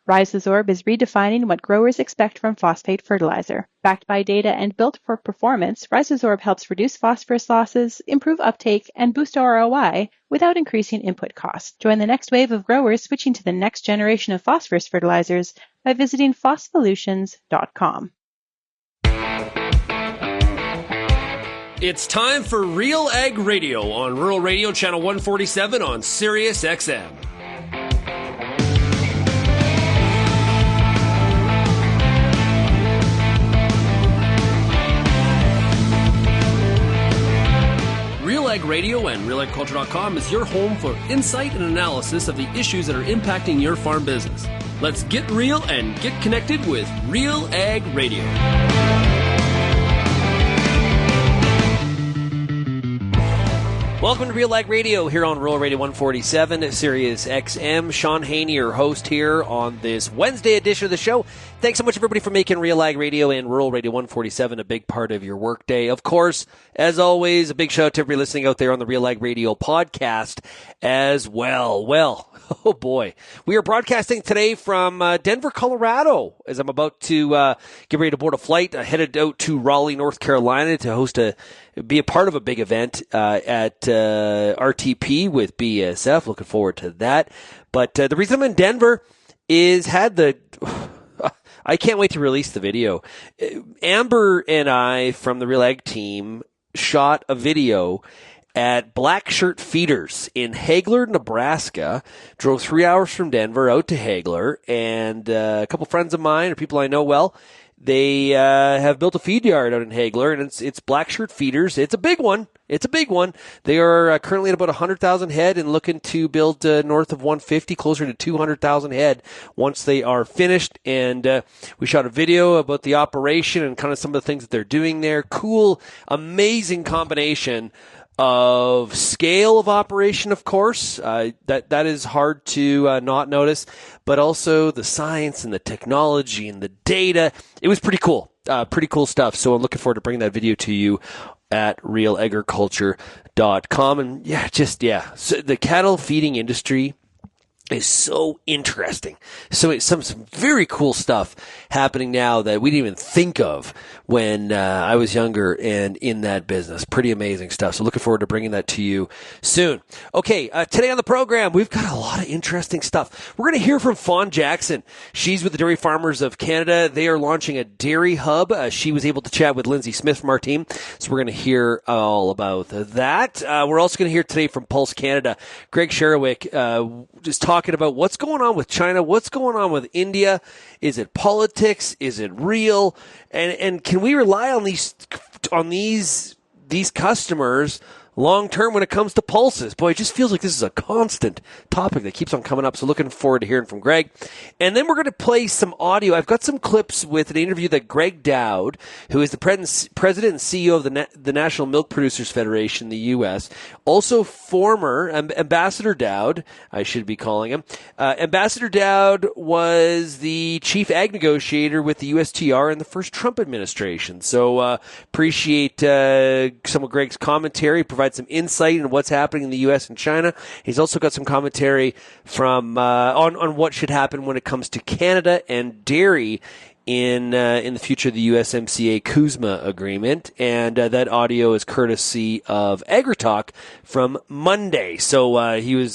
Rhizosorb is redefining what growers expect from phosphate fertilizer. Backed by data and built for performance, Rhizosorb helps reduce phosphorus losses, improve uptake, and boost ROI without increasing input costs. Join the next wave of growers switching to the next generation of phosphorus fertilizers by visiting phospholutions.com. It's time for RealAg Radio on Rural Radio Channel 147 on Sirius XM. RealAg Radio and RealAgriculture.com is your home for insight and analysis of the issues that are impacting your farm business. Let's get real and get connected with RealAg Radio. Welcome to RealAg Radio here on Rural Radio 147, Sirius XM. Shaun Haney, your host here on this Wednesday edition of the show. Thanks so much, everybody, for making RealAg Radio and Rural Radio 147 a big part of your workday. Of course, as always, a big shout out to everybody listening out there on the RealAg Radio podcast as well. Well, oh boy. We are broadcasting today from Denver, Colorado, as I'm about to get ready to board a flight. I headed out to Raleigh, North Carolina to be a part of a big event at RTP with BASF. Looking forward to that. But the reason I'm in Denver is I can't wait to release the video. Amber and I from the RealAg team shot a video at Black Shirt Feeders in Hagler, Nebraska. Drove 3 hours from Denver out to Hagler, and a couple friends of mine or people I know well, they have built a feed yard out in Hagler, and it's Black Shirt Feeders. It's a big one. It's a big one. They are currently at about 100,000 head and looking to build north of 150, closer to 200,000 head once they are finished. And we shot a video about the operation and kind of some of the things that they're doing there. Cool, amazing combination of scale of operation, of course. That is hard to not notice, but also the science and the technology and the data. It was pretty cool. Pretty cool stuff. So I'm looking forward to bringing that video to you at RealAgriculture.com. And so the cattle feeding industry is so interesting. So some very cool stuff happening now that we didn't even think of when I was younger and in that business. Pretty amazing stuff. So looking forward to bringing that to you soon. Okay, today on the program, we've got a lot of interesting stuff. We're going to hear from Fawn Jackson. She's with the Dairy Farmers of Canada. They are launching a dairy hub. She was able to chat with Lindsay Smith from our team, so we're going to hear all about that. We're also going to hear today from Pulse Canada. Gregg Cherewyk is talking about what's going on with China, what's going on with India. Is it politics? Is it real? And can we rely on these customers long term when it comes to pulses? Boy, it just feels like this is a constant topic that keeps on coming up. So looking forward to hearing from Gregg. And then we're going to play some audio. I've got some clips with an interview that Gregg Doud, who is the president and CEO of the National Milk Producers Federation in the U.S., also former Ambassador Doud, I should be calling him. Ambassador Doud was the chief ag negotiator with the USTR in the first Trump administration. So appreciate some of Gregg's commentary, provide some insight into what's happening in the U.S. and China. He's also got some commentary from on what should happen when it comes to Canada and dairy in the future of the USMCA CUSMA agreement, and that audio is courtesy of AgriTalk from Monday. So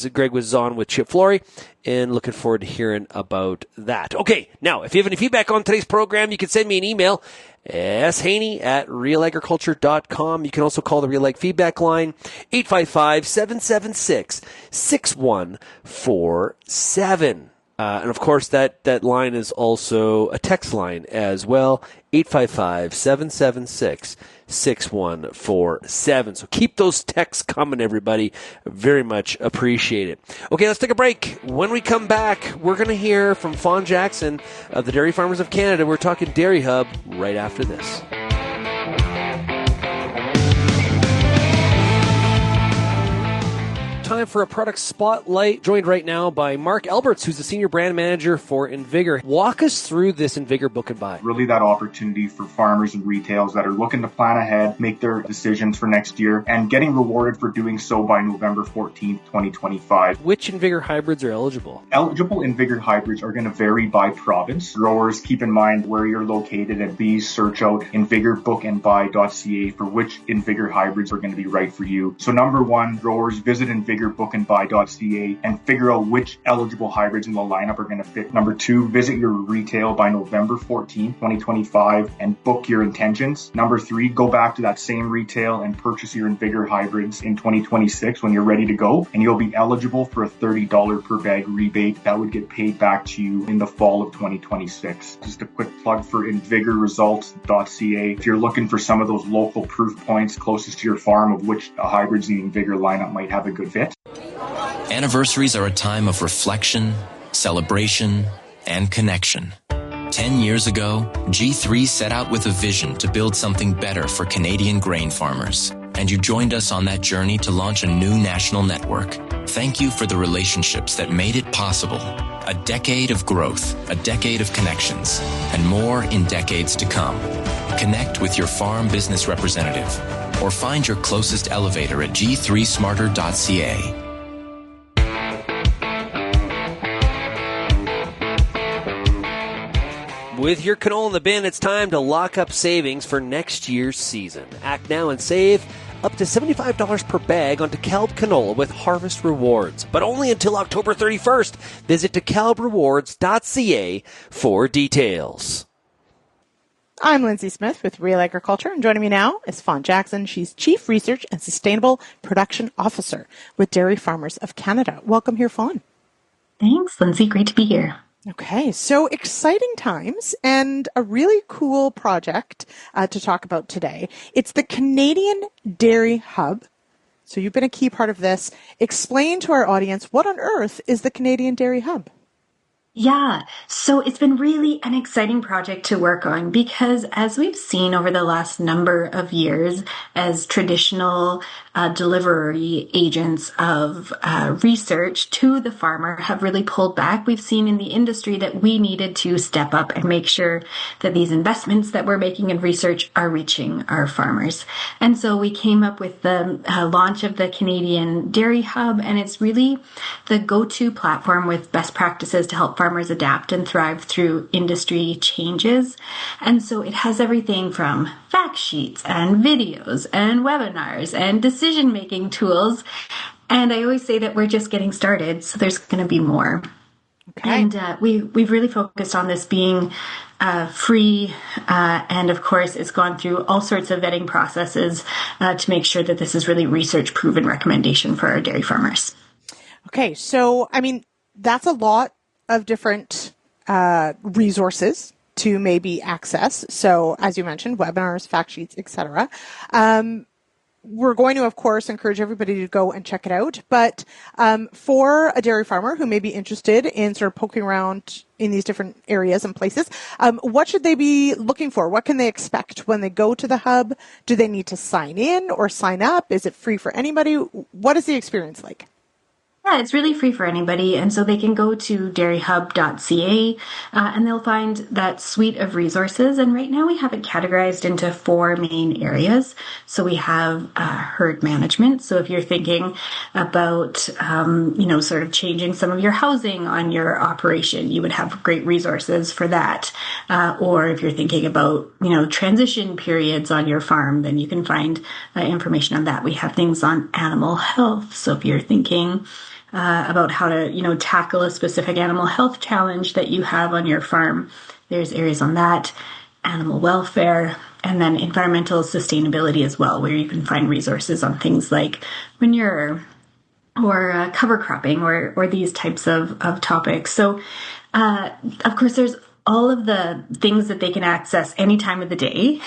Gregg was on with Chip Flory, and looking forward to hearing about that. Okay, now if you have any feedback on today's program, you can send me an email. Haney at RealAgriculture.com. You can also call the RealAg feedback line, 855-776-6147. And of course, that line is also a text line as well, 855-776-6147. So keep those texts coming, everybody. Very much appreciate it. Okay, let's take a break. When we come back, we're going to hear from Fawn Jackson of the Dairy Farmers of Canada. We're talking Dairy Hub right after this. time for a product spotlight. Joined right now by Mark Alberts, who's the Senior Brand Manager for Invigor. Walk us through this Invigor Book and Buy. Really that opportunity for farmers and retailers that are looking to plan ahead, make their decisions for next year, and getting rewarded for doing so by November 14th, 2025. Which Invigor hybrids are eligible? Eligible Invigor hybrids are going to vary by province. Growers, keep in mind where you're located and please search out invigorbookandbuy.ca for which Invigor hybrids are going to be right for you. So number one, growers, visit invigorbookandbuy.ca and figure out which eligible hybrids in the lineup are going to fit. Number two, visit your retail by November 14th, 2025 and book your intentions. Number three, go back to that same retail and purchase your Invigor hybrids in 2026 when you're ready to go, and you'll be eligible for a $30 per bag rebate that would get paid back to you in the fall of 2026. Just a quick plug for invigorresults.ca. If you're looking for some of those local proof points closest to your farm of which hybrids in the Invigor lineup might have a good fit. Anniversaries are a time of reflection, celebration, and connection. 10 years ago, G3 set out with a vision to build something better for Canadian grain farmers. And you joined us on that journey to launch a new national network. Thank you for the relationships that made it possible. A decade of growth, a decade of connections, and more in decades to come. Connect with your farm business representative or find your closest elevator at g3smarter.ca. With your canola in the bin, it's time to lock up savings for next year's season. Act now and save up to $75 per bag on DeKalb canola with Harvest Rewards, but only until October 31st. Visit DeKalbRewards.ca for details. I'm Lindsay Smith with Real Agriculture, and joining me now is Fawn Jackson. She's Chief Research and Sustainable Production Officer with Dairy Farmers of Canada. Welcome here, Fawn. Thanks, Lindsay. Great to be here. Okay, so exciting times and a really cool project to talk about today. It's the Canadian Dairy Hub. So you've been a key part of this. Explain to our audience, what on earth is the Canadian Dairy Hub? Yeah, so it's been really an exciting project to work on because as we've seen over the last number of years, as traditional delivery agents of research to the farmer have really pulled back, we've seen in the industry that we needed to step up and make sure that these investments that we're making in research are reaching our farmers. And so we came up with the launch of the Canadian Dairy Hub, and it's really the go-to platform with best practices to help farmers adapt and thrive through industry changes. And so it has everything from fact sheets and videos and webinars and decision-making tools. And I always say that we're just getting started, so there's going to be more. Okay. And we've really focused on this being free, and of course, it's gone through all sorts of vetting processes to make sure that this is really research-proven recommendation for our dairy farmers. Okay, so, I mean, that's a lot of different resources to maybe access. So, as you mentioned, webinars, fact sheets, etc. We're going to, of course, encourage everybody to go and check it out. But for a dairy farmer who may be interested in sort of poking around in these different areas and places, what should they be looking for? What can they expect when they go to the hub? Do they need to sign in or sign up? Is it free for anybody? What is the experience like? Yeah, it's really free for anybody, and so they can go to dairyhub.ca and they'll find that suite of resources. And right now we have it categorized into 4 main areas. So we have herd management. So if you're thinking about, sort of changing some of your housing on your operation, you would have great resources for that. Or if you're thinking about, transition periods on your farm, then you can find information on that. We have things on animal health. So if you're thinking about how to, tackle a specific animal health challenge that you have on your farm, there's areas on that, animal welfare, and then environmental sustainability as well, where you can find resources on things like manure or cover cropping or these types of topics. So, of course, there's all of the things that they can access any time of the day,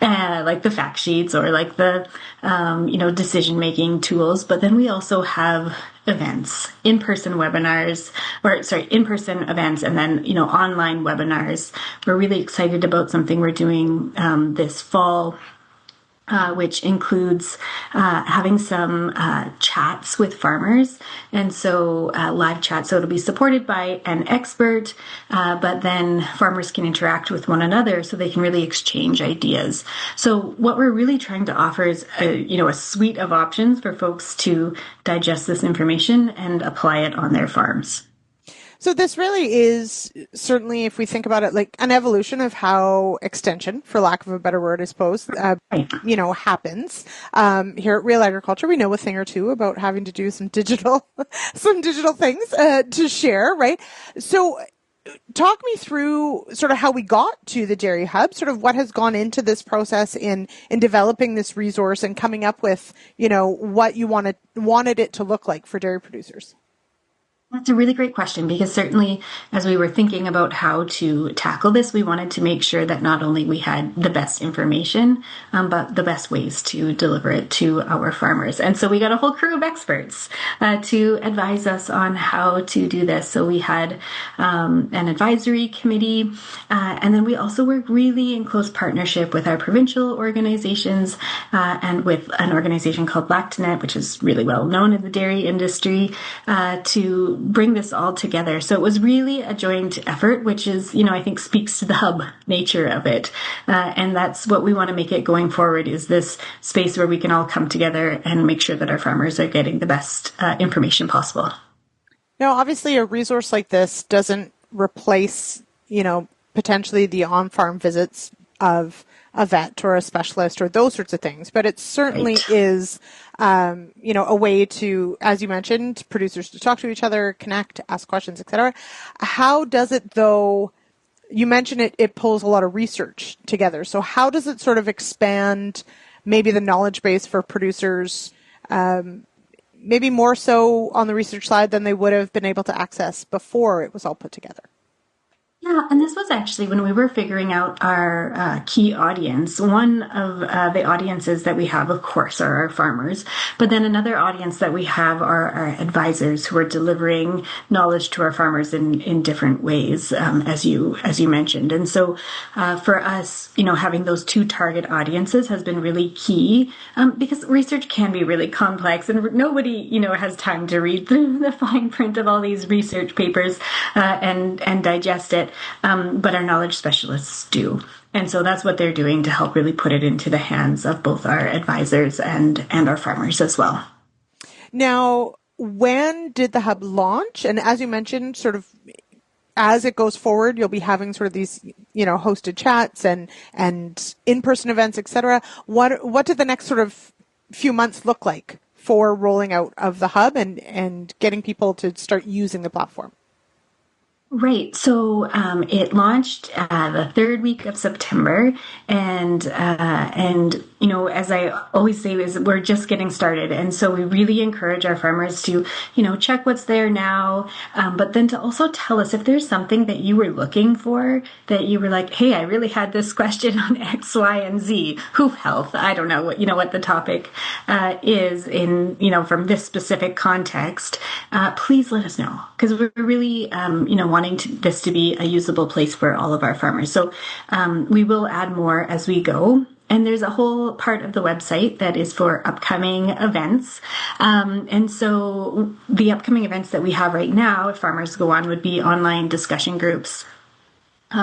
like the fact sheets or like the, decision-making tools. But then we also have events, in-person events, and then, online webinars. We're really excited about something we're doing this fall which includes having some chats with farmers. And so live chat, so it'll be supported by an expert, but then farmers can interact with one another so they can really exchange ideas. So what we're really trying to offer is a suite of options for folks to digest this information and apply it on their farms. So this really is certainly, if we think about it, like an evolution of how extension, for lack of a better word, I suppose, happens. Here at Real Agriculture, we know a thing or two about having to do some digital things to share, right? So talk me through sort of how we got to the Dairy Hub, sort of what has gone into this process in developing this resource and coming up with, what you wanted it to look like for dairy producers. That's a really great question, because certainly as we were thinking about how to tackle this, we wanted to make sure that not only we had the best information, but the best ways to deliver it to our farmers. And so we got a whole crew of experts to advise us on how to do this. So we had an advisory committee, and then we also work really in close partnership with our provincial organizations and with an organization called Lactanet, which is really well known in the dairy industry, to bring this all together. So it was really a joint effort, which is, I think speaks to the hub nature of it. And that's what we want to make it going forward, is this space where we can all come together and make sure that our farmers are getting the best information possible. Now, obviously a resource like this doesn't replace, potentially the on-farm visits of a vet or a specialist or those sorts of things, but it certainly is, a way to, as you mentioned, producers to talk to each other, connect, ask questions, etc. How does it, though? You mentioned it pulls a lot of research together. So how does it sort of expand maybe the knowledge base for producers, maybe more so on the research side than they would have been able to access before it was all put together? Yeah, and this was actually when we were figuring out our key audience. One of the audiences that we have, of course, are our farmers, but then another audience that we have are our advisors who are delivering knowledge to our farmers in different ways, as you mentioned. And so for us, having those two target audiences has been really key, because research can be really complex, and nobody, has time to read through the fine print of all these research papers and digest it. But our knowledge specialists do. And so that's what they're doing to help really put it into the hands of both our advisors and our farmers as well. Now, when did the hub launch? And as you mentioned, sort of as it goes forward, you'll be having sort of these, hosted chats and in-person events, et cetera. What did the next sort of few months look like for rolling out of the hub and getting people to start using the platform? Right. So it launched the third week of September, and as I always say, is we're just getting started, and so we really encourage our farmers to check what's there now, but then to also tell us if there's something that you were looking for, that you were like, hey, I really had this question on X, Y, and Z, hoof health. I don't know what the topic is in from this specific context. Please let us know, because we're really wanting this to be a usable place for all of our farmers. So we will add more as we go. And there's a whole part of the website that is for upcoming events. And so the upcoming events that we have right now, if farmers go on, would be online discussion groups.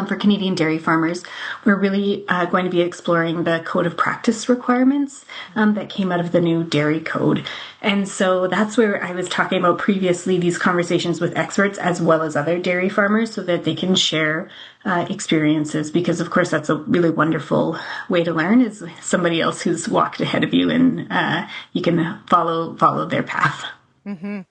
For Canadian dairy farmers, we're really going to be exploring the code of practice requirements that came out of the new dairy code. And so that's where I was talking about previously, these conversations with experts as well as other dairy farmers, so that they can share experiences, because of course that's a really wonderful way to learn, is somebody else who's walked ahead of you, and you can follow their path. Mm-hmm.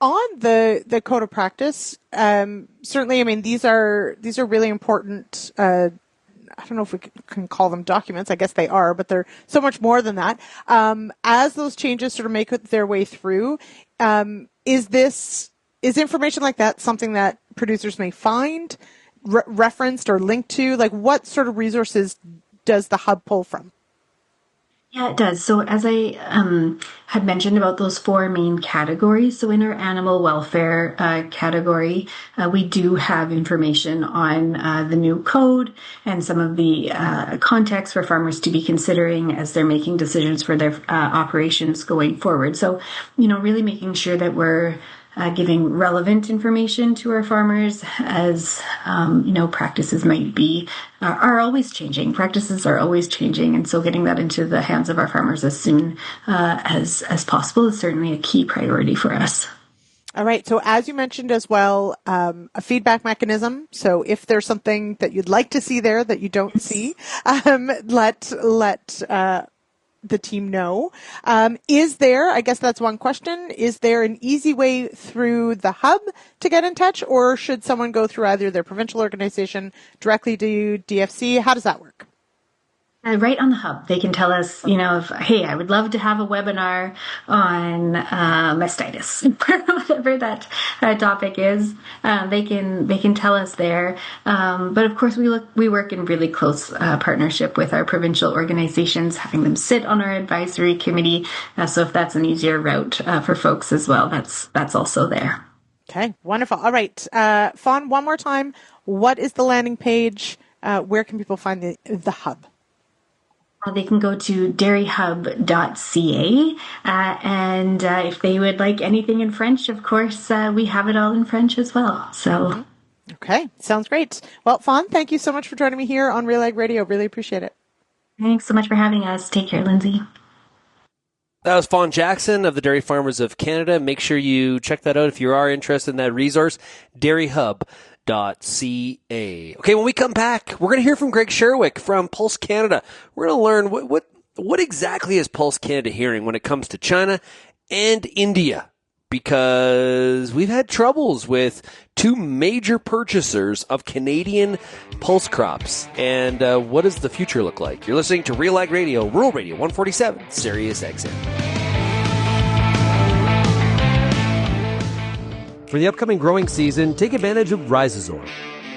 On the code of practice, certainly, I mean, these are really important. I don't know if we can call them documents. I guess they are, but they're so much more than that. As those changes sort of make their way through, is information like that something that producers may find referenced or linked to? Like, what sort of resources does the hub pull from? Yeah, it does. So as I had mentioned about those four main categories, so in our animal welfare category, we do have information on the new code and some of the context for farmers to be considering as they're making decisions for their operations going forward. So, really making sure that we're giving relevant information to our farmers as, practices might be, are always changing. Practices are always changing. And so getting that into the hands of our farmers as soon as possible is certainly a key priority for us. All right. So as you mentioned as well, a feedback mechanism. So if there's something that you'd like to see there that you don't see, let the team know. Is there, I guess that's one question, is there an easy way through the hub to get in touch, or should someone go through either their provincial organization directly to DFC? How does that work? Right on the hub, they can tell us, hey, I would love to have a webinar on mastitis, whatever that topic is. They can tell us there. But of course, we work in really close partnership with our provincial organizations, having them sit on our advisory committee. So if that's an easier route for folks as well, that's also there. Okay, wonderful. All right, Fawn, one more time. What is the landing page? Where can people find the hub? They can go to dairyhub.ca, and if they would like anything in French, of course, we have it all in French as well. So, okay, sounds great. Well, Fawn, thank you so much for joining me here on RealAg Radio. Really appreciate it. Thanks so much for having us. Take care, Lindsay. That was Fawn Jackson of the Dairy Farmers of Canada. Make sure you check that out if you are interested in that resource, dairyhub.ca. Okay, when we come back, we're going to hear from Gregg Cherewyk from Pulse Canada. We're going to learn what exactly is Pulse Canada hearing when it comes to China and India, because we've had troubles with two major purchasers of Canadian pulse crops. And what does the future look like? You're listening to RealAg Radio, Rural Radio 147, Sirius XM. For the upcoming growing season, take advantage of Rhizazor.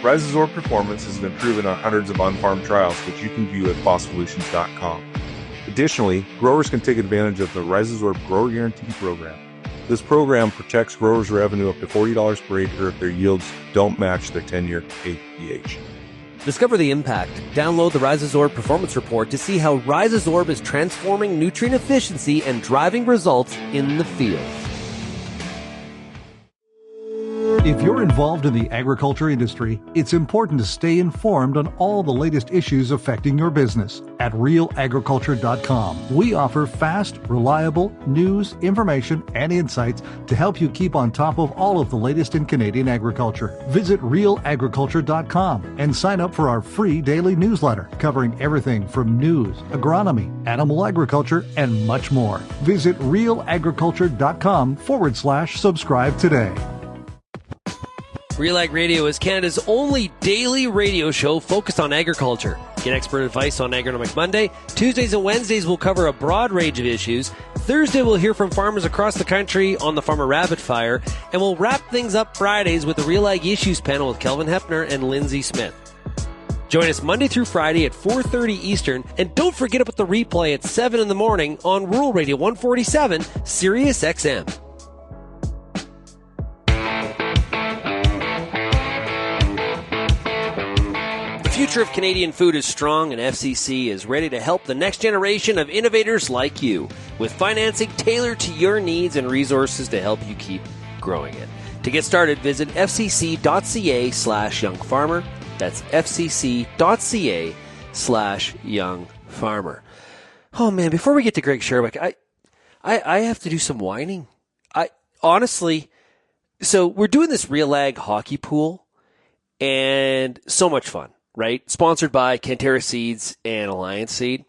Rhizazor performance has been proven on hundreds of on-farm trials, which you can view at fosssolutions.com. Additionally, growers can take advantage of the Rhizazor Grower Guarantee Program. This program protects growers' revenue up to $40 per acre if their yields don't match their 10-year APH. Discover the impact. Download the Rhizazor Performance Report to see how Rhizazorb is transforming nutrient efficiency and driving results in the field. If you're involved in the agriculture industry, it's important to stay informed on all the latest issues affecting your business. At RealAgriculture.com, we offer fast, reliable news, information, and insights to help you keep on top of all of the latest in Canadian agriculture. Visit RealAgriculture.com and sign up for our free daily newsletter covering everything from news, agronomy, animal agriculture, and much more. Visit RealAgriculture.com/subscribe today. RealAg Radio is Canada's only daily radio show focused on agriculture. Get expert advice on Agronomic Monday. Tuesdays and Wednesdays will cover a broad range of issues. Thursday we'll hear from farmers across the country on the Farmer Rapid Fire. And we'll wrap things up Fridays with the RealAg Issues panel with Kelvin Hepner and Lindsay Smith. Join us Monday through Friday at 4:30 Eastern. And don't forget about the replay at 7 in the morning on Rural Radio 147, Sirius XM. The future of Canadian food is strong, and FCC is ready to help the next generation of innovators like you with financing tailored to your needs and resources to help you keep growing it. To get started, visit fcc.ca/youngfarmer. That's fcc.ca/youngfarmer. Oh man, before we get to Gregg Cherewyk, I have to do some whining. Honestly, so we're doing this RealAg hockey pool, and so much fun. Right? Sponsored by Cantera Seeds and Alliance Seed.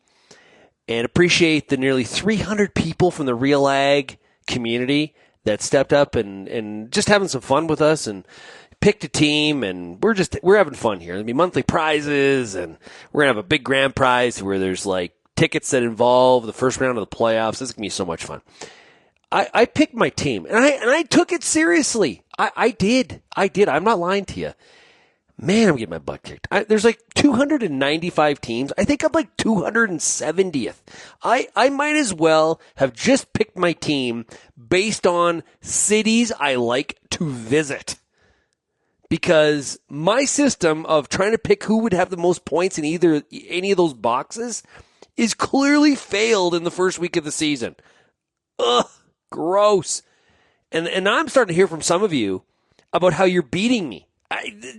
And appreciate the nearly 300 people from the RealAg community that stepped up and just having some fun with us and picked a team, and we're having fun here. There'll be monthly prizes, and we're gonna have a big grand prize where there's like tickets that involve the first round of the playoffs. This is gonna be so much fun. I picked my team, and I took it seriously. I did. I'm not lying to you. Man, I'm getting my butt kicked. There's like 295 teams. I think I'm like 270th. I might as well have just picked my team based on cities I like to visit. Because my system of trying to pick who would have the most points in any of those boxes is clearly failed in the first week of the season. Ugh, gross. And I'm starting to hear from some of you about how you're beating me.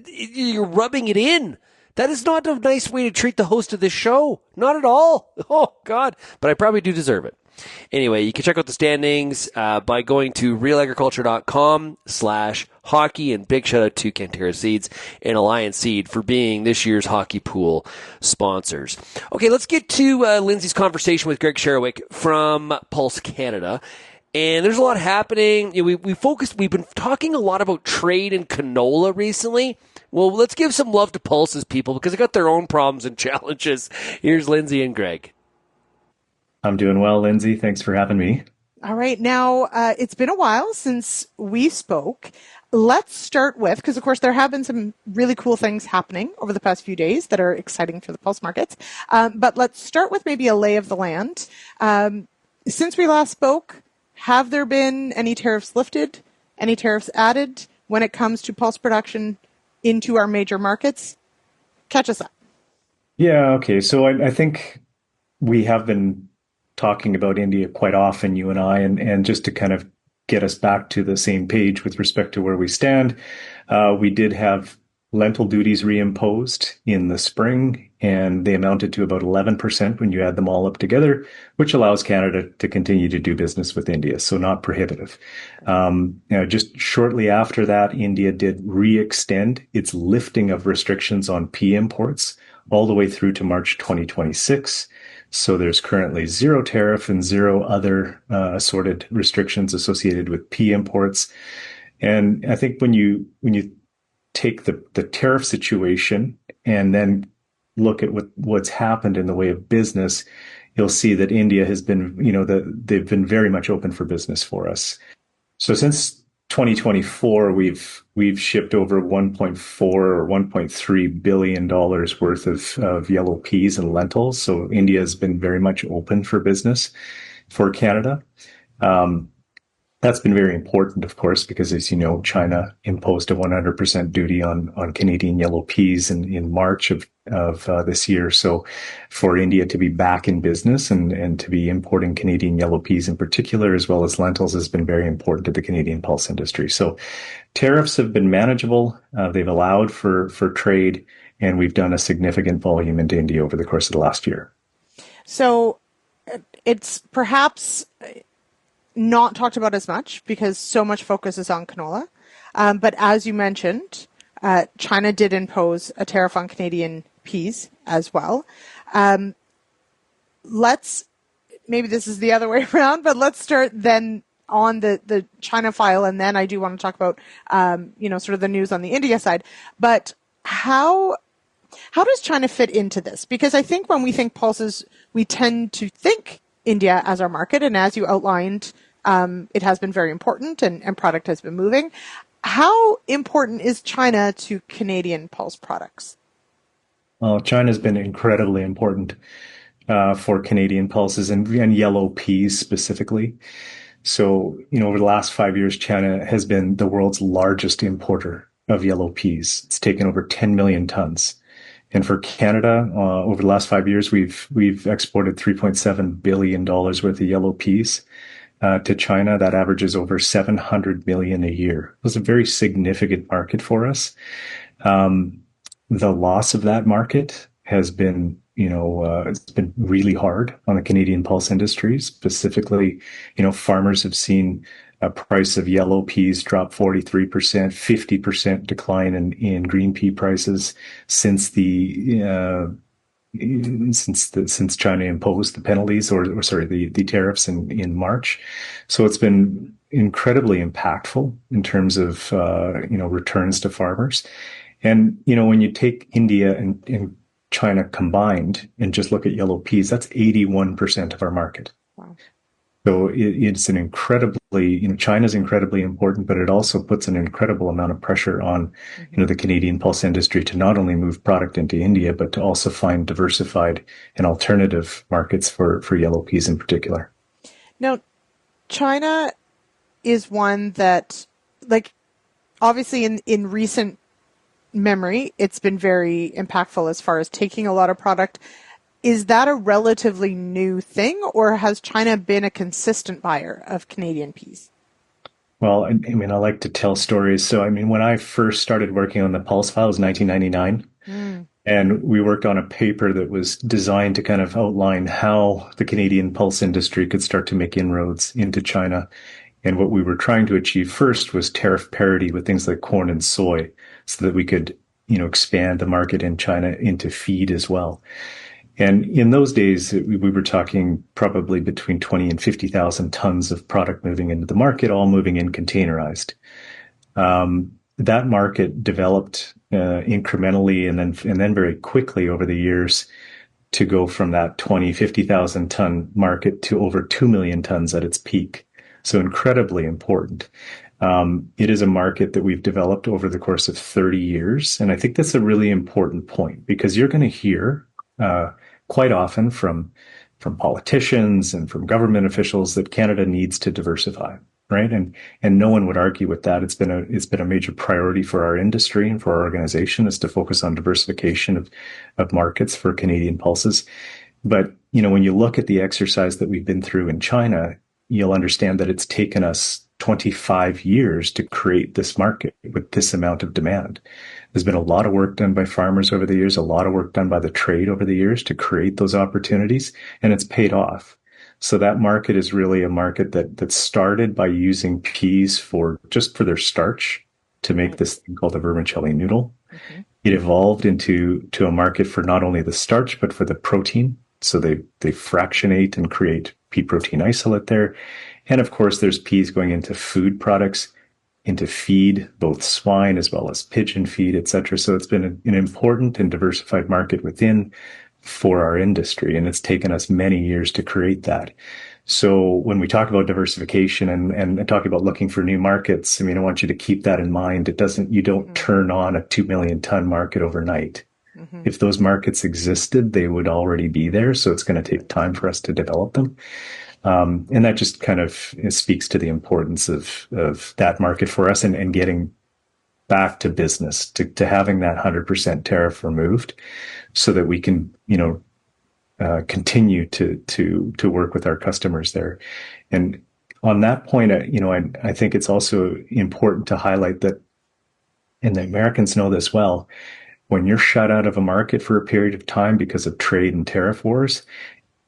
You're rubbing it in. That is not a nice way to treat the host of this show. Not at all. Oh, God. But I probably do deserve it. Anyway, you can check out the standings by going to realagriculture.com/hockey. And big shout out to Cantera Seeds and Alliance Seed for being this year's hockey pool sponsors. Okay, let's get to Lindsay's conversation with Greg Cherewyk from Pulse Canada. And there's a lot happening. We've been talking a lot about trade and canola recently. Well, let's give some love to Pulse's people because they got their own problems and challenges. Here's Lindsay and Greg. I'm doing well, Lindsay. Thanks for having me. All right. Now, it's been a while since we spoke. Let's start with, because of course there have been some really cool things happening over the past few days that are exciting for the Pulse markets. But let's start with maybe a lay of the land. Since we last spoke, have there been any tariffs lifted, any tariffs added when it comes to pulse production into our major markets? Catch us up. Yeah, okay. So I think we have been talking about India quite often, you and I, and just to kind of get us back to the same page with respect to where we stand, we did have lentil duties reimposed in the spring, and they amounted to about 11% when you add them all up together, which allows Canada to continue to do business with India, so not prohibitive. Just shortly after that, India did re-extend its lifting of restrictions on pea imports all the way through to March 2026. So there's currently zero tariff and zero other assorted restrictions associated with pea imports. And I think when you take the tariff situation and then look at what's happened in the way of business, you'll see that India has been, they've been very much open for business for us. So since 2024, we've shipped over 1.4 or 1.3 billion dollars worth of yellow peas and lentils. So India has been very much open for business for Canada. That's been very important, of course, because as you know, China imposed a 100% duty on Canadian yellow peas in March of this year. So for India to be back in business and to be importing Canadian yellow peas in particular, as well as lentils, has been very important to the Canadian pulse industry. So tariffs have been manageable. They've allowed for trade, and we've done a significant volume into India over the course of the last year. So it's perhaps not talked about as much because so much focus is on canola. But as you mentioned, China did impose a tariff on Canadian peas as well. Maybe this is the other way around, but let's start then on the China file. And then I do want to talk about, sort of the news on the India side. But how does China fit into this? Because I think when we think pulses, we tend to think India as our market. And as you outlined, it has been very important and product has been moving. How important is China to Canadian pulse products? Well, China's been incredibly important for Canadian pulses and yellow peas specifically. So, over the last 5 years, China has been the world's largest importer of yellow peas. It's taken over 10 million tons. And for Canada, over the last 5 years, we've exported $3.7 billion worth of yellow peas to China. That averages over 700 million a year. It was a very significant market for us. The loss of that market has been, it's been really hard on the Canadian pulse industry. Specifically, farmers have seen a price of yellow peas drop 43%, 50% decline in green pea prices since since China imposed the penalties the tariffs in March. So it's been incredibly impactful in terms of, returns to farmers. And, when you take India and China combined and just look at yellow peas, that's 81% of our market. Wow. So it's an incredibly, China's incredibly important, but it also puts an incredible amount of pressure on, the Canadian pulse industry to not only move product into India, but to also find diversified and alternative markets for yellow peas in particular. Now, China is one that, like, obviously in recent memory, it's been very impactful as far as taking a lot of product. Is that a relatively new thing, or has China been a consistent buyer of Canadian peas? Well, I like to tell stories. So, when I first started working on the Pulse file, it was 1999. And we worked on a paper that was designed to kind of outline how the Canadian pulse industry could start to make inroads into China. And what we were trying to achieve first was tariff parity with things like corn and soy so that we could, expand the market in China into feed as well. And in those days, we were talking probably between 20 and 50,000 tons of product moving into the market, all moving in containerized. That market developed incrementally and then very quickly over the years to go from that 50,000 ton market to over 2 million tons at its peak. So incredibly important. It is a market that we've developed over the course of 30 years. And I think that's a really important point because you're going to hear quite often from politicians and from government officials that Canada needs to diversify, right? And no one would argue with that. It's been a major priority for our industry and for our organization is to focus on diversification of markets for Canadian pulses. But when you look at the exercise that we've been through in China, you'll understand that it's taken us 25 years to create this market with this amount of demand. There's been a lot of work done by farmers over the years, a lot of work done by the trade over the years to create those opportunities, and it's paid off. So that market is really a market that started by using peas for their starch to make this thing called a vermicelli noodle. Mm-hmm. It evolved into a market for not only the starch, but for the protein. So they fractionate and create pea protein isolate there. And of course, there's peas going into food products, into feed, both swine as well as pigeon feed, et cetera. So it's been an important and diversified market within for our industry. And it's taken us many years to create that. So when we talk about diversification and talk about looking for new markets, I want you to keep that in mind. You don't turn on a 2 million ton market overnight. Mm-hmm. If those markets existed, they would already be there. So it's going to take time for us to develop them. And that just kind of speaks to the importance of that market for us and getting back to business, to having that 100% tariff removed so that we can, continue to work with our customers there. And on that point, I think it's also important to highlight that, and the Americans know this well, when you're shut out of a market for a period of time because of trade and tariff wars,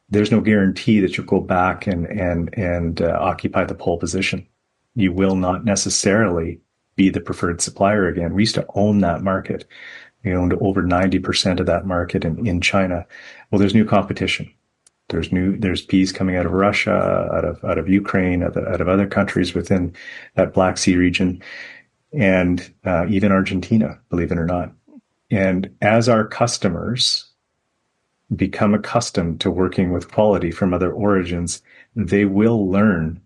there's no guarantee that you'll go back and occupy the pole position. You will not necessarily be the preferred supplier again. We used to own that market. We owned over 90% of that market in China. Well, there's new competition. There's peas coming out of Russia, out of Ukraine, out of other countries within that Black Sea region, and even Argentina, believe it or not. And as our customers become accustomed to working with quality from other origins, they will learn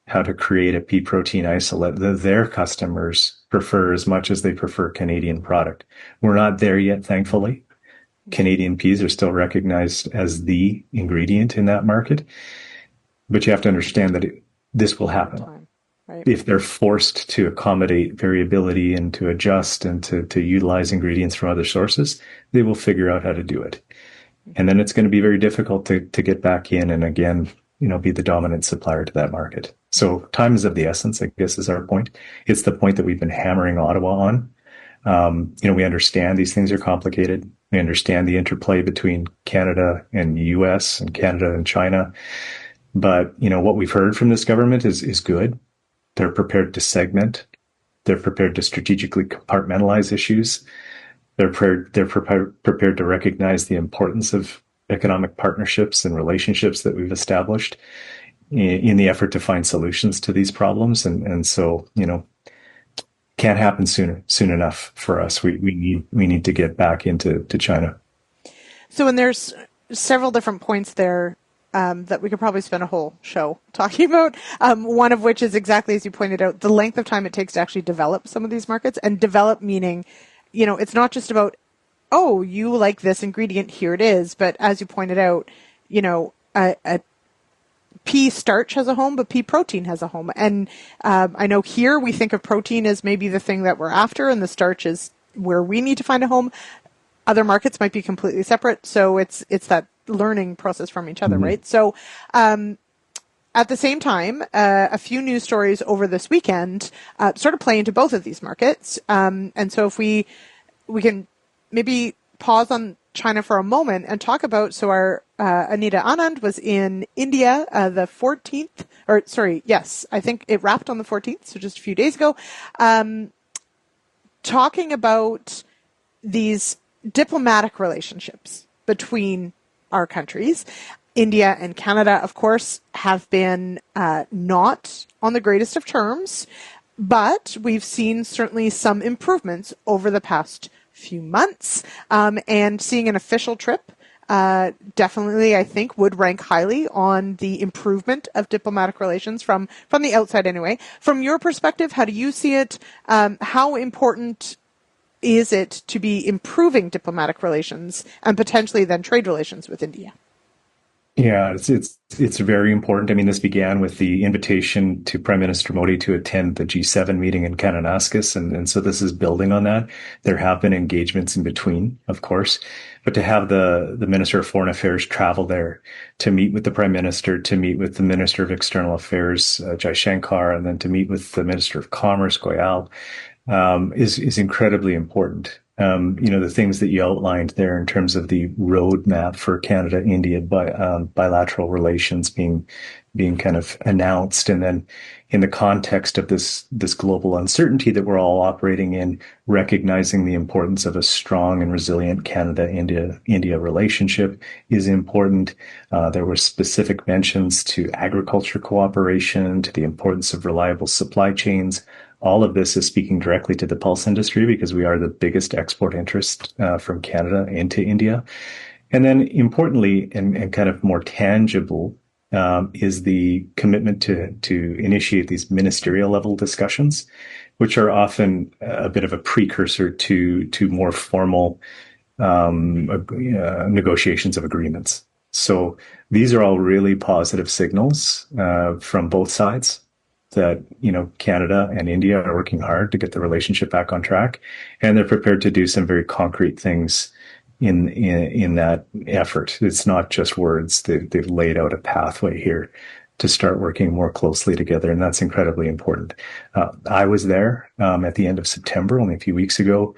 how to create a pea protein isolate that their customers prefer as much as they prefer Canadian product. We're not there yet, thankfully. Canadian peas are still recognized as the ingredient in that market. But you have to understand that this will happen. Right. If they're forced to accommodate variability and to adjust and to utilize ingredients from other sources, they will figure out how to do it. And then it's going to be very difficult to get back in and again, be the dominant supplier to that market. So time is of the essence, I guess, is our point. It's the point that we've been hammering Ottawa on. We understand these things are complicated. We understand the interplay between Canada and the US and Canada and China. But, what we've heard from this government is good. They're prepared to segment. They're prepared to strategically compartmentalize issues. They're prepared to recognize the importance of economic partnerships and relationships that we've established in the effort to find solutions to these problems. And so, can't happen soon enough for us. We need to get back into China. So, and there's several different points there that we could probably spend a whole show talking about, one of which is exactly as you pointed out, the length of time it takes to actually develop some of these markets. And develop meaning, it's not just about, oh, you like this ingredient, here it is. But as you pointed out, a pea starch has a home, but pea protein has a home. And I know here we think of protein as maybe the thing that we're after, and the starch is where we need to find a home. Other markets might be completely separate. So it's that learning process from each other, right? So at the same time, a few news stories over this weekend sort of play into both of these markets. And so if we can maybe pause on China for a moment and talk about, so our Anita Anand was in India the 14th, I think it wrapped on the 14th, so just a few days ago, talking about these diplomatic relationships between our countries. India and Canada, of course, have been not on the greatest of terms, but we've seen certainly some improvements over the past few months, and seeing an official trip definitely, I think, would rank highly on the improvement of diplomatic relations from the outside anyway. From your perspective, how do you see it? How important is it to be improving diplomatic relations and potentially then trade relations with India? Yeah, it's very important. I mean, this began with the invitation to Prime Minister Modi to attend the G7 meeting in Kananaskis, and so this is building on that. There have been engagements in between, of course, but to have the Minister of Foreign Affairs travel there to meet with the Prime Minister, to meet with the Minister of External Affairs, Jai Shankar, and then to meet with the Minister of Commerce, Goyal, is incredibly important. The things that you outlined there in terms of the roadmap for Canada-India bilateral relations being kind of announced, and then in the context of this global uncertainty that we're all operating in, recognizing the importance of a strong and resilient Canada-India relationship is important. There were specific mentions to agriculture cooperation, to the importance of reliable supply chains. All of this is speaking directly to the pulse industry because we are the biggest export interest from Canada into India. And then importantly, and kind of more tangible, is the commitment to initiate these ministerial level discussions, which are often a bit of a precursor to more formal negotiations of agreements. So these are all really positive signals from both sides that, Canada and India are working hard to get the relationship back on track, and they're prepared to do some very concrete things in that effort. It's not just words. They've laid out a pathway here to start working more closely together, and that's incredibly important. I was there at the end of September, only a few weeks ago,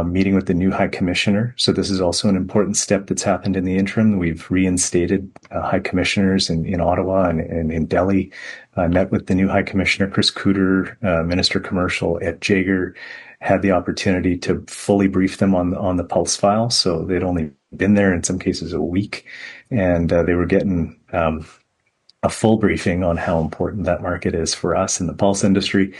meeting with the new High Commissioner. So this is also an important step that's happened in the interim. We've reinstated High Commissioners in Ottawa and in Delhi. I met with the new High Commissioner, Chris Cooter, Minister Commercial, Ed Jager, had the opportunity to fully brief them on the Pulse file. So they'd only been there in some cases a week, and they were getting a full briefing on how important that market is for us in the Pulse industry.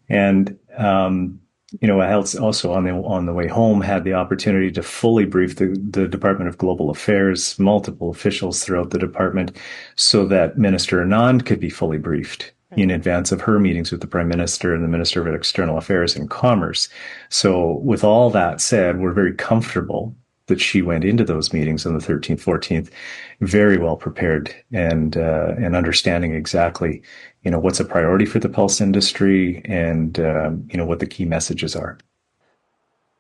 And I also on the way home had the opportunity to fully brief the Department of Global Affairs, multiple officials throughout the department, so that Minister Anand could be fully briefed in advance of her meetings with the Prime Minister and the Minister of External Affairs and Commerce. So with all that said, we're very comfortable that she went into those meetings on the 13th, 14th, very well prepared and understanding exactly, what's a priority for the pulse industry and, what the key messages are.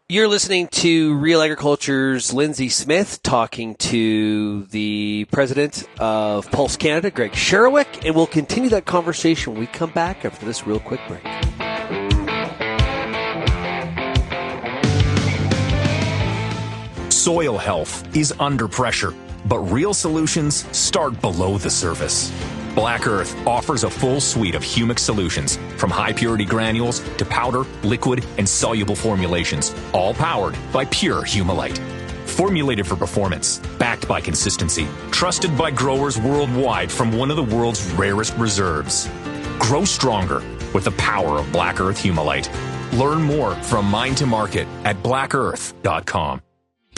You're listening to Real Agriculture's Lindsay Smith talking to the president of Pulse Canada, Greg Cherewyk, and we'll continue that conversation when we come back after this real quick break. Soil health is under pressure, but real solutions start below the surface. Black Earth offers a full suite of humic solutions, from high-purity granules to powder, liquid, and soluble formulations, all powered by pure Humulite. Formulated for performance, backed by consistency, trusted by growers worldwide from one of the world's rarest reserves. Grow stronger with the power of Black Earth Humulite. Learn more from Mine to Market at blackearth.com.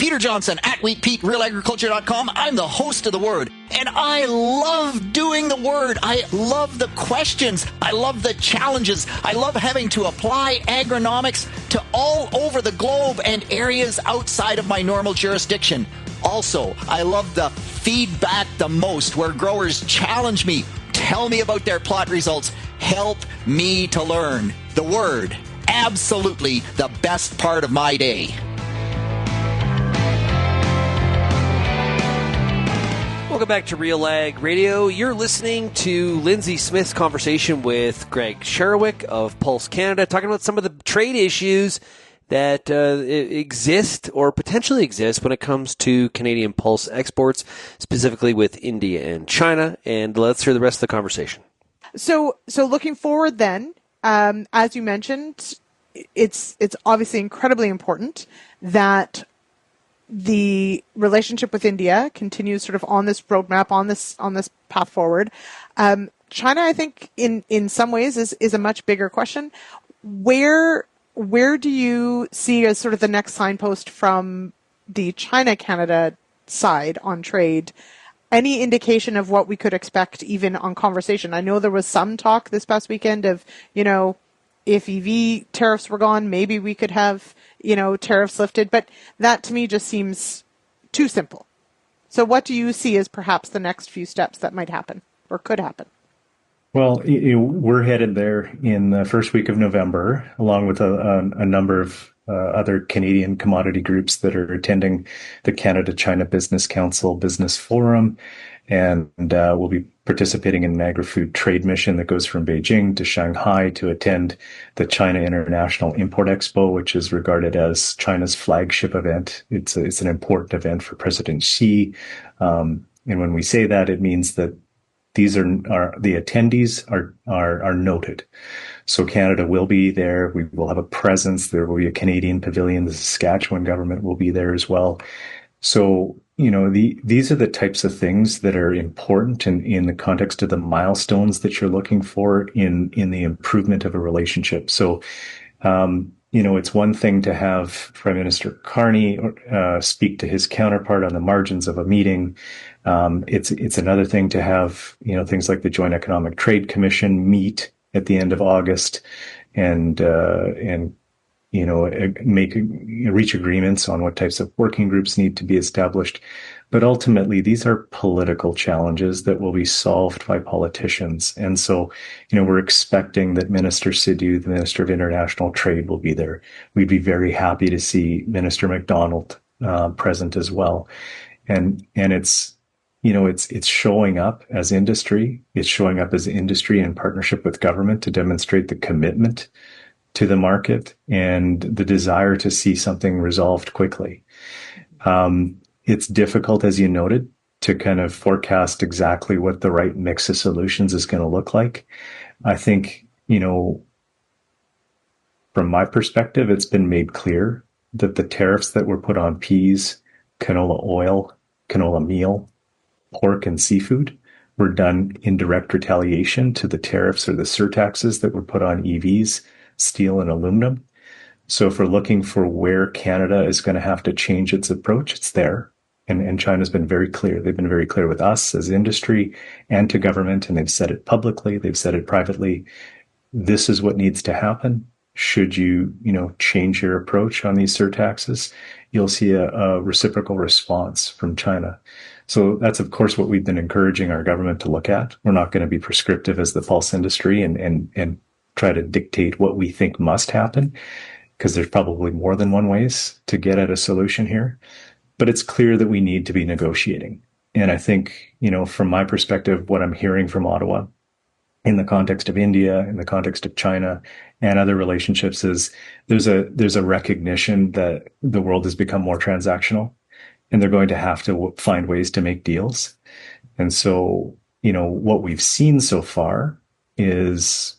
Peter Johnson at WheatPete, RealAgriculture.com. I'm the host of The Word, and I love doing The Word. I love the questions. I love the challenges. I love having to apply agronomics to all over the globe and areas outside of my normal jurisdiction. Also, I love the feedback the most, where growers challenge me, tell me about their plot results, help me to learn. The Word, absolutely the best part of my day. Welcome back to RealAg Radio. You're listening to Lindsay Smith's conversation with Gregg Cherewyk of Pulse Canada, talking about some of the trade issues that exist or potentially exist when it comes to Canadian pulse exports, specifically with India and China. And let's hear the rest of the conversation. So looking forward then, as you mentioned, it's obviously incredibly important that the relationship with India continues sort of on this roadmap, on this path forward. China, I think, in some ways is a much bigger question. Where do you see as sort of the next signpost from the China-Canada side on trade? Any indication of what we could expect even on conversation? I know there was some talk this past weekend of, if EV tariffs were gone, maybe we could have, tariffs lifted. But that to me just seems too simple. So what do you see as perhaps the next few steps that might happen or could happen? Well, we're headed there in the first week of November, along with a number of other Canadian commodity groups that are attending the Canada-China Business Council Business Forum. And we'll be participating in an agri-food trade mission that goes from Beijing to Shanghai to attend the China International Import Expo, which is regarded as China's flagship event. It's an important event for President Xi. And when we say that, it means that these are the attendees are noted. So Canada will be there. We will have a presence. There will be a Canadian pavilion. The Saskatchewan government will be there as well. So, these are the types of things that are important in the context of the milestones that you're looking for in the improvement of a relationship. So, it's one thing to have Prime Minister Carney speak to his counterpart on the margins of a meeting. It's another thing to have, things like the Joint Economic Trade Commission meet at the end of August and reach agreements on what types of working groups need to be established. But ultimately, these are political challenges that will be solved by politicians. And so, we're expecting that Minister Sidhu, the Minister of International Trade, will be there. We'd be very happy to see Minister MacDonald present as well. And it's showing up as industry. It's showing up as industry in partnership with government to demonstrate the commitment to the market and the desire to see something resolved quickly. It's difficult, as you noted, to kind of forecast exactly what the right mix of solutions is going to look like. I think, from my perspective, it's been made clear that the tariffs that were put on peas, canola oil, canola meal, pork, and seafood were done in direct retaliation to the tariffs or the surtaxes that were put on EVs, steel, and aluminum. So if we're looking for where Canada is going to have to change its approach, it's there. And China's been very clear. They've been very clear with us as industry and to government, and they've said it publicly, they've said it privately. This is what needs to happen. Should you, change your approach on these surtaxes, you'll see a reciprocal response from China. So that's, of course, what we've been encouraging our government to look at. We're not going to be prescriptive as the pulse industry and try to dictate what we think must happen, because there's probably more than one ways to get at a solution here. But it's clear that we need to be negotiating. And I think, from my perspective, what I'm hearing from Ottawa in the context of India, in the context of China and other relationships is there's a recognition that the world has become more transactional and they're going to have to find ways to make deals. And so, what we've seen so far is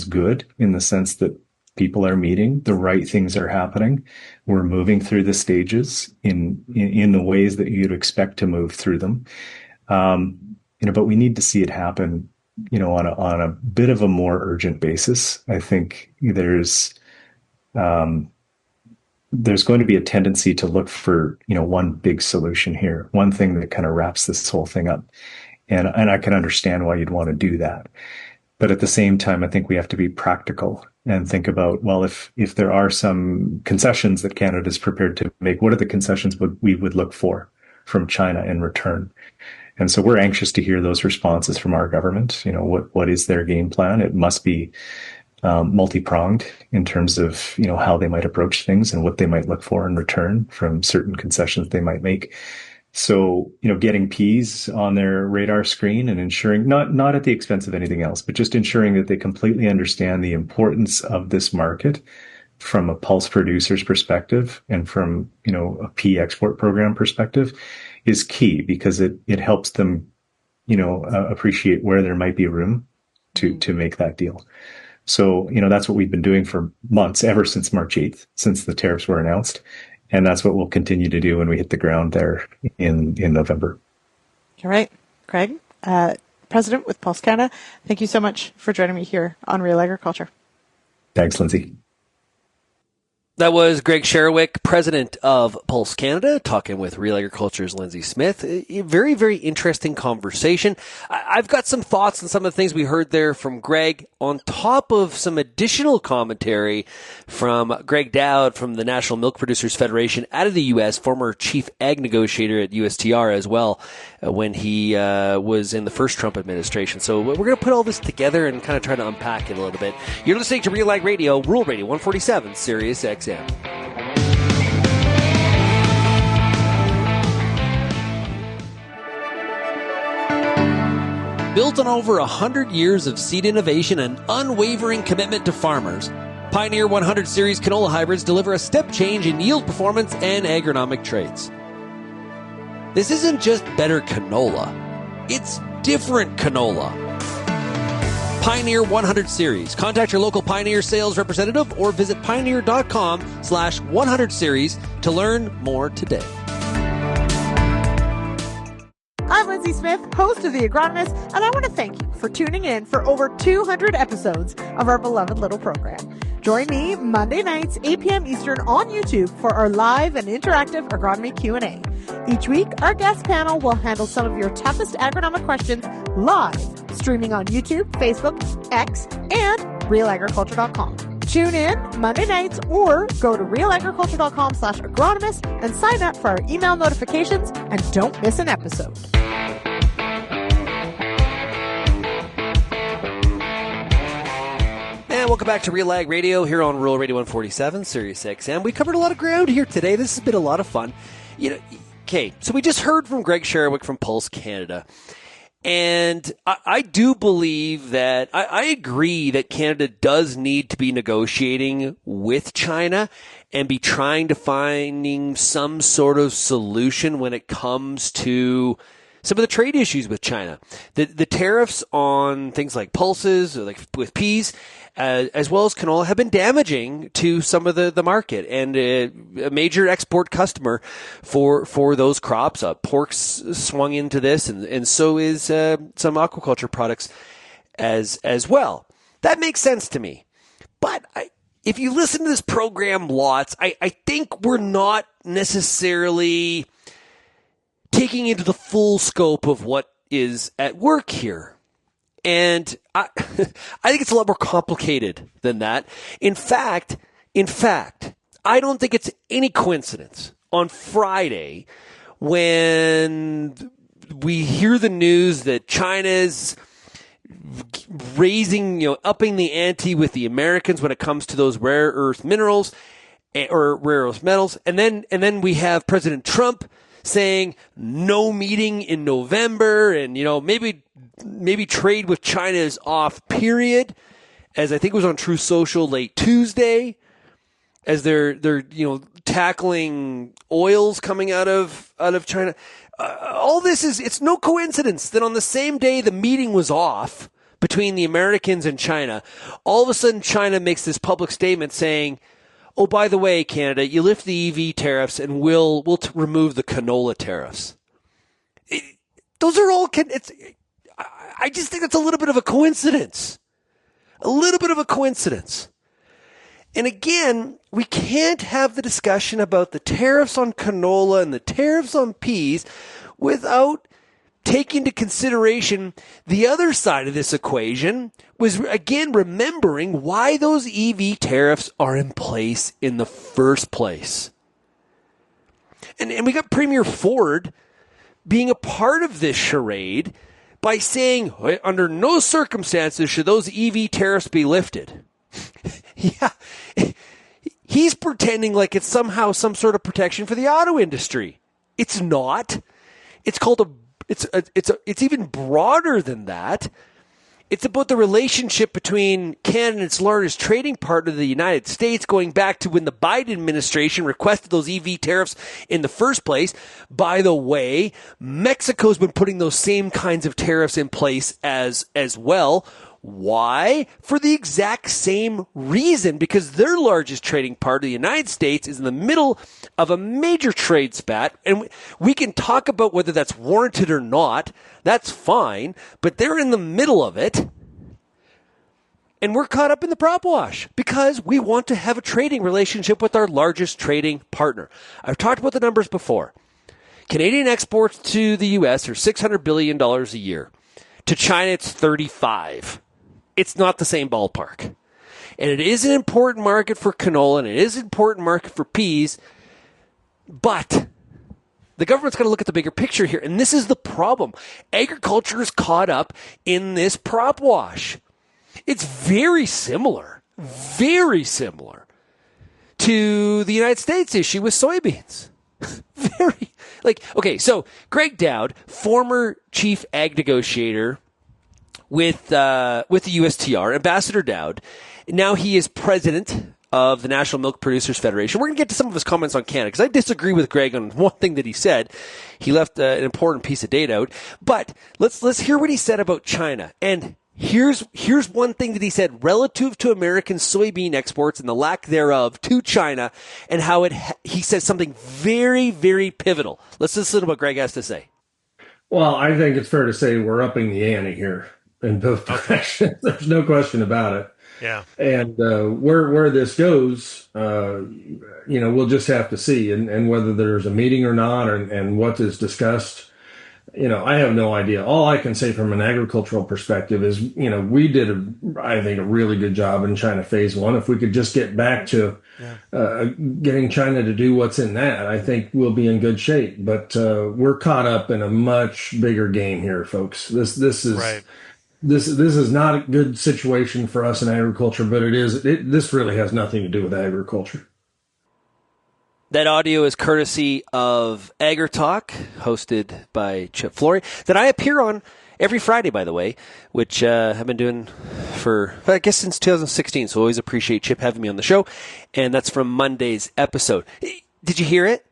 good in the sense that people are meeting, the right things are happening. We're moving through the stages in the ways that you'd expect to move through them. But we need to see it happen, on a bit of a more urgent basis. I think there's there's going to be a tendency to look for, one big solution here, one thing that kind of wraps this whole thing up. And I can understand why you'd want to do that. But at the same time, I think we have to be practical and think about, well, if there are some concessions that Canada is prepared to make, what are the concessions we would look for from China in return? And so we're anxious to hear those responses from our government. What is their game plan? It must be multi-pronged in terms of, how they might approach things and what they might look for in return from certain concessions they might make. So, getting P's on their radar screen and ensuring, not at the expense of anything else, but just ensuring that they completely understand the importance of this market from a pulse producer's perspective and from, a pea export program perspective is key, because it helps them, appreciate where there might be room to make that deal. So, that's what we've been doing for months, ever since March 8th, since the tariffs were announced. And that's what we'll continue to do when we hit the ground there in November. All right. Gregg, President with Pulse Canada, thank you so much for joining me here on Real Agriculture. Thanks, Lindsay. That was Gregg Cherewyk, president of Pulse Canada, talking with Real Agriculture's Lindsay Smith. A very, very interesting conversation. I've got some thoughts on some of the things we heard there from Gregg, on top of some additional commentary from Gregg Doud from the National Milk Producers Federation out of the U.S., former chief ag negotiator at USTR as well, when he was in the first Trump administration. So we're going to put all this together and kind of try to unpack it a little bit. You're listening to RealAg Radio, Rural Radio 147, Sirius XM. Built on over 100 years of seed innovation and unwavering commitment to farmers, Pioneer 100 Series canola hybrids deliver a step change in yield performance and agronomic traits. This isn't just better canola, it's different canola. Pioneer 100 Series. Contact your local Pioneer sales representative or visit pioneer.com/100 series to learn more today. I'm Lindsay Smith, host of The Agronomist, and I want to thank you for tuning in for over 200 episodes of our beloved little program. Join me Monday nights, 8 p.m. Eastern on YouTube for our live and interactive agronomy Q&A. Each week, our guest panel will handle some of your toughest agronomic questions live, streaming on YouTube, Facebook, X, and RealAgriculture.com. Tune in Monday nights or go to RealAgriculture.com/agronomist and sign up for our email notifications and don't miss an episode. And welcome back to RealAg Radio here on Rural Radio 147, Sirius XM. We covered a lot of ground here today. This has been a lot of fun. Okay, so we just heard from Gregg Cherewyk from Pulse Canada. And I do believe that, I agree that Canada does need to be negotiating with China and be trying to finding some sort of solution when it comes to some of the trade issues with China. The tariffs on things like pulses, or like with peas, as well as canola, have been damaging to some of the market, and a major export customer for those crops. Pork's swung into this, and so is some aquaculture products as well. That makes sense to me. But if you listen to this program lots, I think we're not necessarily taking into the full scope of what is at work here. And I think it's a lot more complicated than that. In fact, I don't think it's any coincidence on Friday when we hear the news that China's raising, upping the ante with the Americans when it comes to those rare earth minerals or rare earth metals. And then we have President Trump saying no meeting in November, and maybe trade with China is off, period, as I think it was on True Social late Tuesday, as they're tackling oils coming out of China. All this it's no coincidence that on the same day the meeting was off between the Americans and China, all of a sudden China makes this public statement saying, oh, by the way, Canada, you lift the EV tariffs and we'll remove the canola tariffs. Those are all, I just think that's a little bit of a coincidence. And again, we can't have the discussion about the tariffs on canola and the tariffs on peas without taking into consideration the other side of this equation, was again remembering why those EV tariffs are in place in the first place. And we got Premier Ford being a part of this charade by saying, under no circumstances should those EV tariffs be lifted. Yeah, he's pretending like it's somehow some sort of protection for the auto industry. It's not. It's called it's even broader than that. It's about the relationship between Canada and its largest trading partner, the United States, going back to when the Biden administration requested those EV tariffs in the first place. By the way, Mexico's been putting those same kinds of tariffs in place as well. Why? For the exact same reason, because their largest trading partner, the United States, is in the middle of a major trade spat, and we can talk about whether that's warranted or not. That's fine, but they're in the middle of it, and we're caught up in the prop wash because we want to have a trading relationship with our largest trading partner. I've talked about the numbers before. Canadian exports to the U.S. are $600 billion a year. To China, it's 35. It's not the same ballpark. And it is an important market for canola, and it is an important market for peas, but the government's got to look at the bigger picture here, and this is the problem. Agriculture is caught up in this prop wash. It's very similar to the United States issue with soybeans. So Gregg Doud, former chief ag negotiator with the USTR, Ambassador Doud. Now he is president of the National Milk Producers Federation. We're going to get to some of his comments on Canada because I disagree with Greg on one thing that he said. He left an important piece of data out. But let's hear what he said about China. And here's one thing that he said relative to American soybean exports and the lack thereof to China, and how he says something very, very pivotal. Let's listen to what Greg has to say. Well, I think it's fair to say we're upping the ante here in both directions. There's no question about it. Yeah. And where this goes, we'll just have to see, and whether there's a meeting or not, and what is discussed. I have no idea. All I can say from an agricultural perspective is, we did, I think, a really good job in China phase one. If we could just get back to getting China to do what's in that, I think we'll be in good shape. But we're caught up in a much bigger game here, folks. This is right. This is not a good situation for us in agriculture, but this really has nothing to do with agriculture. That audio is courtesy of AgriTalk, hosted by Chip Flory, that I appear on every Friday, by the way, which I've been doing for, I guess, since 2016. So always appreciate Chip having me on the show. And that's from Monday's episode. Did you hear it?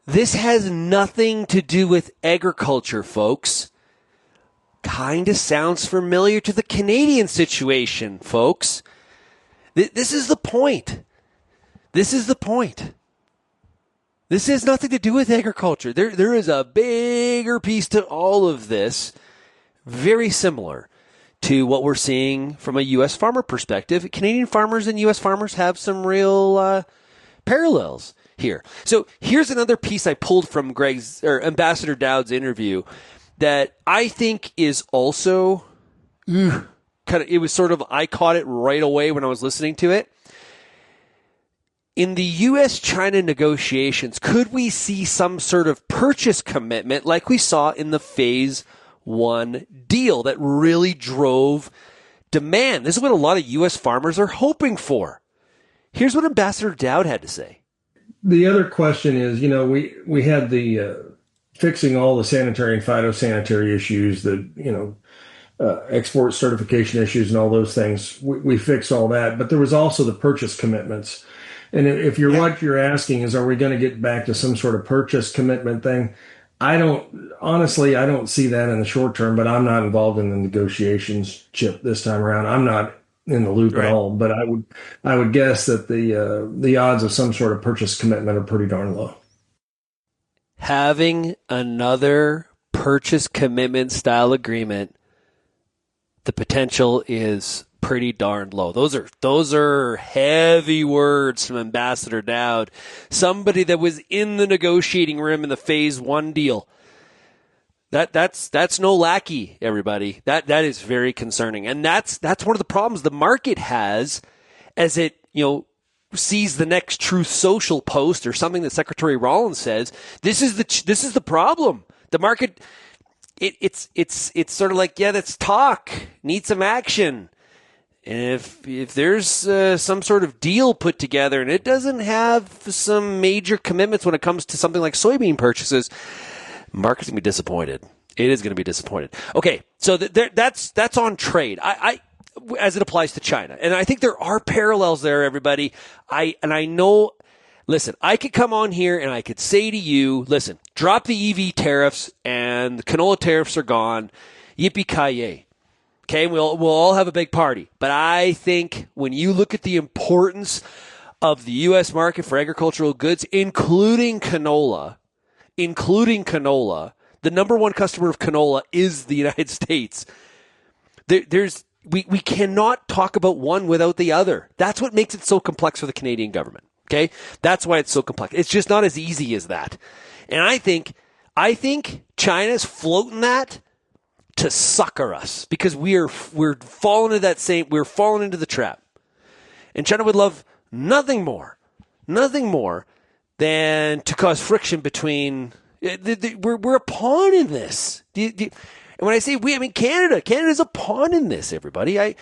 This has nothing to do with agriculture, folks. Kind of sounds familiar to the Canadian situation, folks. This is the point. This has nothing to do with agriculture. There is a bigger piece to all of this, very similar to what we're seeing from a U.S. farmer perspective. Canadian farmers and U.S. farmers have some real parallels here. So here's another piece I pulled from Ambassador Doud's interview that I think is also I caught it right away when I was listening to it. In the U.S.-China negotiations, could we see some sort of purchase commitment like we saw in the Phase 1 deal that really drove demand? This is what a lot of U.S. farmers are hoping for. Here's what Ambassador Doud had to say. The other question is, we had the fixing all the sanitary and phytosanitary issues, the export certification issues and all those things. We fixed all that, but there was also the purchase commitments. And if what you're asking is, are we going to get back to some sort of purchase commitment thing? I don't see that in the short term, but I'm not involved in the negotiations, Chip, this time around. I'm not in the loop at all, but I would guess that the odds of some sort of purchase commitment are pretty darn low. Having another purchase commitment style agreement, the potential is pretty darn low. Those are heavy words from Ambassador Doud, somebody that was in the negotiating room in the Phase 1 deal. That's no lackey, everybody. That is very concerning. And that's one of the problems the market has as it, sees the next Truth Social post or something that Secretary Rollins says. This is the problem. The market, it's sort of like, yeah, that's talk. Need some action. And if there's some sort of deal put together and it doesn't have some major commitments when it comes to something like soybean purchases, market's going to be disappointed. It is going to be disappointed. Okay, so that's on trade. I as it applies to China. And I think there are parallels there, everybody. I know, listen, I could come on here and I could say to you, listen, drop the EV tariffs and the canola tariffs are gone. Yippee-ki-yay. Okay, we'll all have a big party. But I think when you look at the importance of the U.S. market for agricultural goods, including canola, the number one customer of canola is the United States. We cannot talk about one without the other. That's what makes it so complex for the Canadian government. Okay? That's why it's so complex. It's just not as easy as that. And I think China's floating that to sucker us because we're falling into the trap. And China would love nothing more than to cause friction between. We're a pawn in this. And when I say we, I mean Canada. Canada's a pawn in this, everybody. I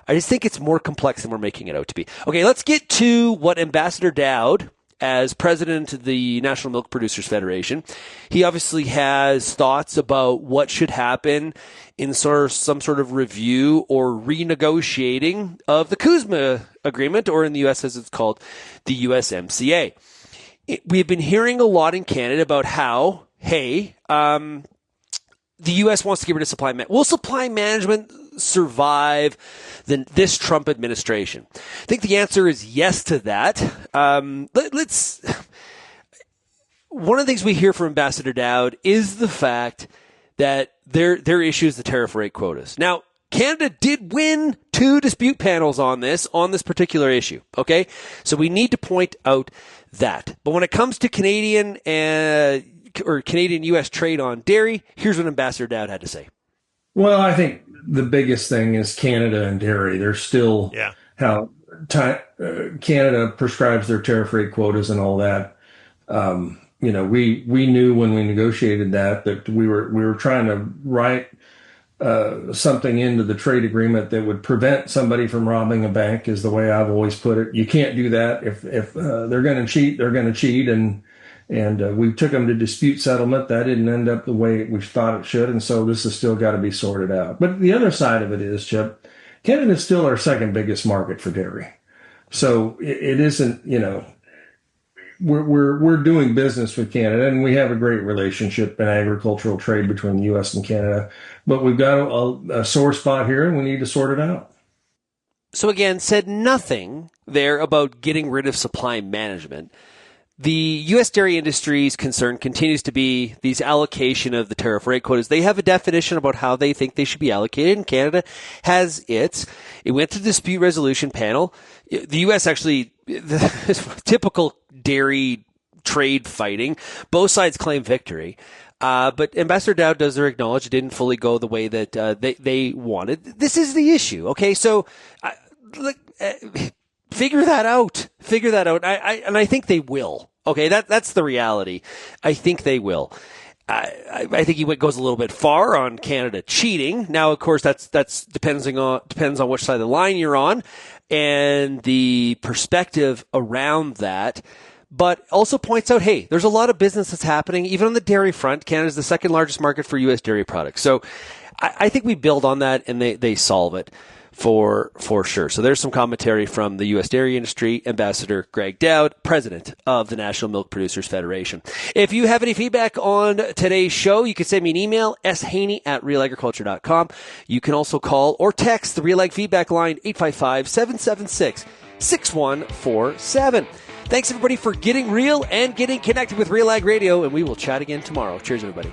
just think it's more complex than we're making it out to be. Okay, let's get to what Ambassador Doud, as president of the National Milk Producers Federation, he obviously has thoughts about what should happen in some sort of review or renegotiating of the CUSMA agreement, or in the U.S. as it's called, the USMCA. We've been hearing a lot in Canada about how, the U.S. wants to get rid of supply management. Will supply management survive this Trump administration? I think the answer is yes to that. One of the things we hear from Ambassador Doud is the fact that their issue is the tariff rate quotas. Now, Canada did win 2 dispute panels on this particular issue. Okay, so we need to point out that. But when it comes to Canadian U.S. trade on dairy, here's what Ambassador Doud had to say. Well, I think the biggest thing is Canada and dairy. There's still how Canada prescribes their tariff rate quotas and all that. We knew when we negotiated that we were trying to write something into the trade agreement that would prevent somebody from robbing a bank, is the way I've always put it. You can't do that. If they're going to cheat, they're going to cheat. And we took them to dispute settlement. That didn't end up the way we thought it should. And so this has still got to be sorted out. But the other side of it is, Chip, Canada is still our second biggest market for dairy. So it isn't, we're doing business with Canada, and we have a great relationship in agricultural trade between the U.S. and Canada. But we've got a sore spot here, and we need to sort it out. So again, said nothing there about getting rid of supply management. The U.S. dairy industry's concern continues to be these allocation of the tariff rate quotas. They have a definition about how they think they should be allocated, and Canada has its. It went to the dispute resolution panel. The U.S. actually, typical dairy trade fighting, both sides claim victory. But Ambassador Doud does acknowledge it didn't fully go the way that they wanted. This is the issue. Okay, so figure that out. I think they will. Okay, that's the reality. I think they will. I think he goes a little bit far on Canada cheating. Now, of course, that's depends on which side of the line you're on and the perspective around that. But also points out, hey, there's a lot of business that's happening, even on the dairy front. Canada's the second largest market for U.S. dairy products. So I think we build on that and they solve it for sure. So there's some commentary from the U.S. dairy industry, Ambassador Gregg Doud, president of the National Milk Producers Federation. If you have any feedback on today's show, you can send me an email, shaney@realagriculture.com. You can also call or text the RealAg feedback line, 855-776-6147. Thanks, everybody, for getting real and getting connected with RealAg Radio, and we will chat again tomorrow. Cheers, everybody.